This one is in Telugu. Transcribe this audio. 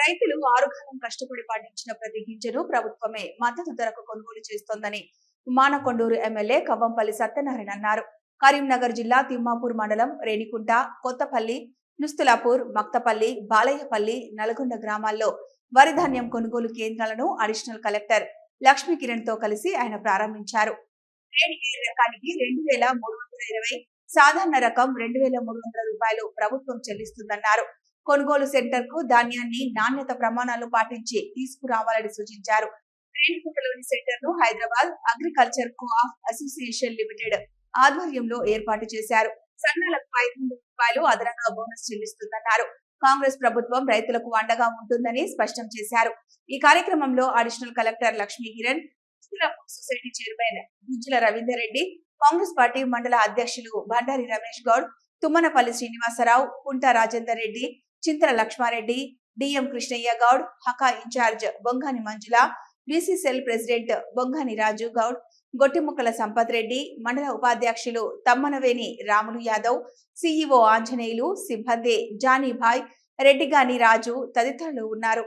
రైతులు ఆరుగాలం కష్టపడి పండించిన ప్రతి గింజను ప్రభుత్వమే మద్దతు ధరకు కొనుగోలు చేస్తోందని మానకొండూరు ఎమ్మెల్యే కవ్వంపల్లి సత్యనారాయణ అన్నారు. కరీంనగర్ జిల్లా తిమ్మాపూర్ మండలం రేణికుంట, కొత్తపల్లి, నుస్తులాపూర్, మక్తపల్లి, బాలయ్యపల్లి, నల్గొండ గ్రామాల్లో వరి ధాన్యం కొనుగోలు కేంద్రాలను అడిషనల్ కలెక్టర్ లక్ష్మీ కిరణ్ తో కలిసి ఆయన ప్రారంభించారు. రకానికి 2320, సాధారణ రకం 2300 రూపాయలు ప్రభుత్వం చెల్లిస్తుందన్నారు. కొనుగోలు సెంటర్ కు ధాన్యాన్ని నాణ్యత ప్రమాణాలు పాటించి తీసుకురావాలని సూచించారు. రేణికుంటలోని సెంటర్ ను Hyderabad agriculture co-op association limited ఆధ్వర్యంలో ఏర్పాటు చేశారు. సన్నాలకు 500 రూపాయలు అదనంగా బోనస్ చెల్లిస్తుందన్నారు. కాంగ్రెస్ ప్రభుత్వం రైతులకు అండగా ఉంటుందని స్పష్టం చేశారు. ఈ కార్యక్రమంలో additional collector Lakshmi Kiran, society chairman Gujjala Ravinder Reddy, Congress party మండల అధ్యక్షులు బండారి రమేష్ గౌడ్, తుమ్మనపల్లి శ్రీనివాసరావు, కుంట రాజేందర్ రెడ్డి, చింతల లక్ష్మారెడ్డి, డిఎం కృష్ణయ్య గౌడ్, హకా ఇన్ఛార్జ్ బొంగాని మంజుల, బీసీసీఎల్ ప్రెసిడెంట్ బొంగాని రాజు గౌడ్, గొట్టిముక్కల సంపత్ రెడ్డి, మండల ఉపాధ్యక్షులు తమ్మనవేని రాములు యాదవ్, సీఈఓ ఆంజనేయులు, సిబ్బంది జానీభాయ్, రెడ్డిగాని రాజు తదితరులు ఉన్నారు.